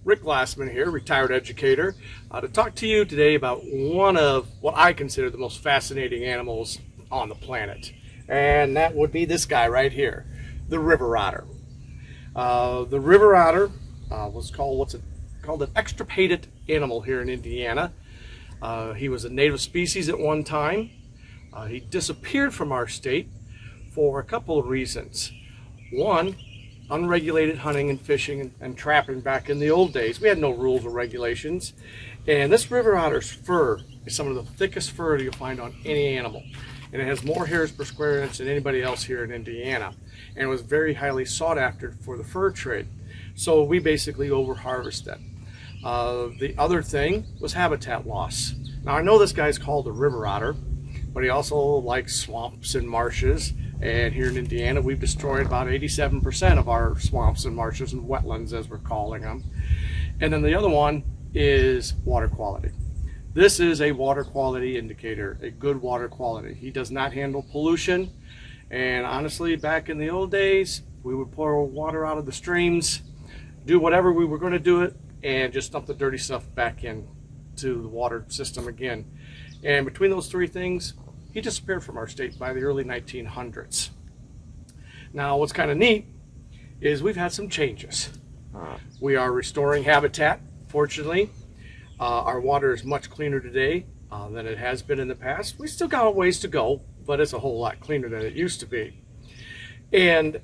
Rick Glassman here, retired educator, to talk to you today about one of what I consider the most fascinating animals on the planet. And that would be this guy right here, the river otter. The river otter was called an extirpated animal here in Indiana. He was a native species at one time. He disappeared from our state for a couple of reasons. One, unregulated hunting and fishing and trapping back in the old days. We had no rules or regulations. And this river otter's fur is some of the thickest fur you'll find on any animal. And it has more hairs per square inch than anybody else here in Indiana. And it was very highly sought after for the fur trade. So we basically over-harvested. The other thing was habitat loss. Now I know this guy's called a river otter, but he also likes swamps and marshes. And here in Indiana, we've destroyed about 87% of our swamps and marshes and wetlands, as we're calling them. And then the other one is water quality. This is a water quality indicator, a good water quality. He does not handle pollution. And honestly, back in the old days, we would pour water out of the streams, do whatever we were going to do it, and just dump the dirty stuff back into the water system again. And between those three things, he disappeared from our state by the early 1900s. Now, what's kind of neat is we've had some changes. We are restoring habitat, fortunately. Our water is much cleaner today than it has been in the past. We still got a ways to go, but it's a whole lot cleaner than it used to be. And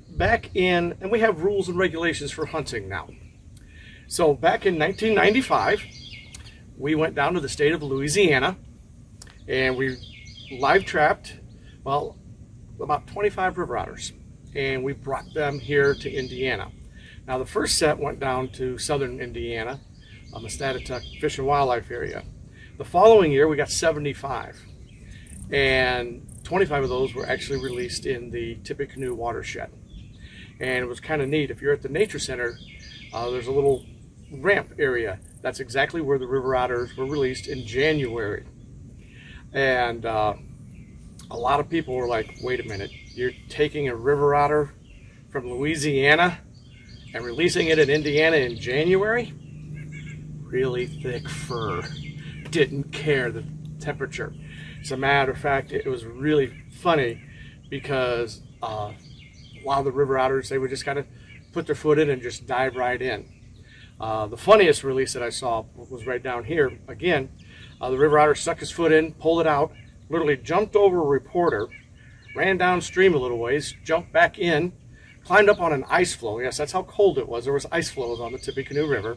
we have rules and regulations for hunting now. So back in 1995, we went down to the state of Louisiana and we live trapped, well, about 25 river otters, and we brought them here to Indiana. Now the first set went down to southern Indiana, Mastatuck Fish and Wildlife area. The following year we got 75, and 25 of those were actually released in the Tippecanoe watershed. And it was kind of neat. If you're at the nature center, there's a little ramp area. That's exactly where the river otters were released in January. And a lot of people were like, wait a minute, you're taking a river otter from Louisiana and releasing it in Indiana in January? Really thick fur. Didn't care the temperature. As a matter of fact, it was really funny because a lot of the river otters, they would just kind of put their foot in and just dive right in. The funniest release that I saw was right down here. Again, the river otter stuck his foot in, pulled it out, literally jumped over a reporter, ran downstream a little ways, jumped back in, climbed up on an ice floe. Yes, that's how cold it was. There was ice floes on the Tippecanoe River,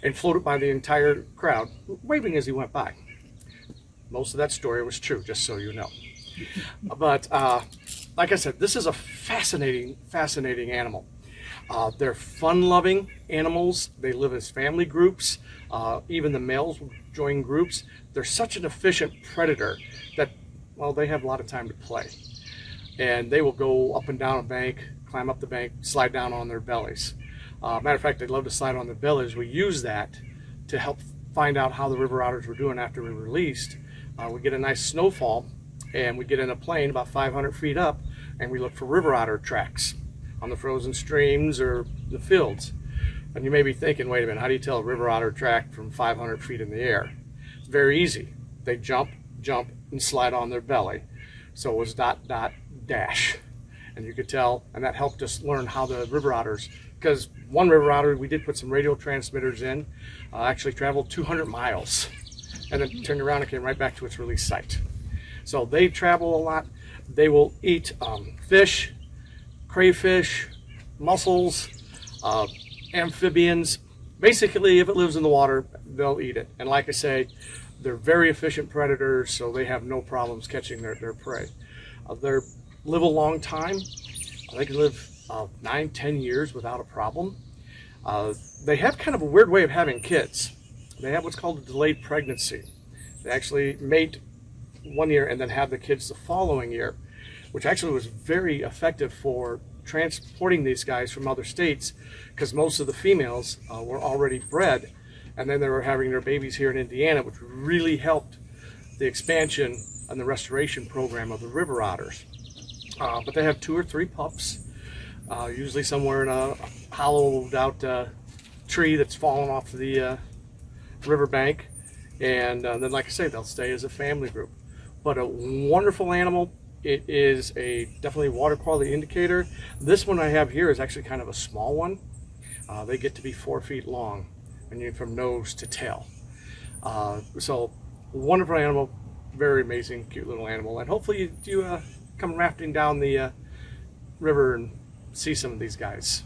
and floated by the entire crowd, waving as he went by. Most of that story was true, just so you know. But like I said, this is a fascinating animal. They're fun-loving animals. They live as family groups. Even the males will join groups. They're such an efficient predator that, well, they have a lot of time to play. And they will go up and down a bank, climb up the bank, slide down on their bellies. Matter of fact, they love to slide on their bellies. We use that to help find out how the river otters were doing after we were released. We get a nice snowfall, and we get in a plane about 500 feet up, and we look for river otter tracks on the frozen streams or the fields. And you may be thinking, wait a minute, how do you tell a river otter track from 500 feet in the air? It's very easy. They jump, and slide on their belly. So it was ... dash. And you could tell, and that helped us learn how the river otters, because one river otter, we did put some radio transmitters in, actually traveled 200 miles, and then turned around and came right back to its release site. So they travel a lot. They will eat fish, crayfish, mussels, amphibians. Basically, if it lives in the water, they'll eat it. And like I say, they're very efficient predators, so they have no problems catching their prey. They live a long time. They can live 9-10 years without a problem. They have kind of a weird way of having kids. They have what's called a delayed pregnancy. They actually mate one year and then have the kids the following year, which actually was very effective for transporting these guys from other states, because most of the females were already bred, and then they were having their babies here in Indiana, which really helped the expansion and the restoration program of the river otters. But they have 2 or 3 pups, usually somewhere in a hollowed out tree that's fallen off the riverbank, and then, like I say, they'll stay as a family group. But a wonderful animal. It is definitely a water quality indicator. This one I have here is actually kind of a small one. They get to be 4 feet long, and from nose to tail. So wonderful animal, very amazing, cute little animal. And hopefully you come rafting down the river and see some of these guys.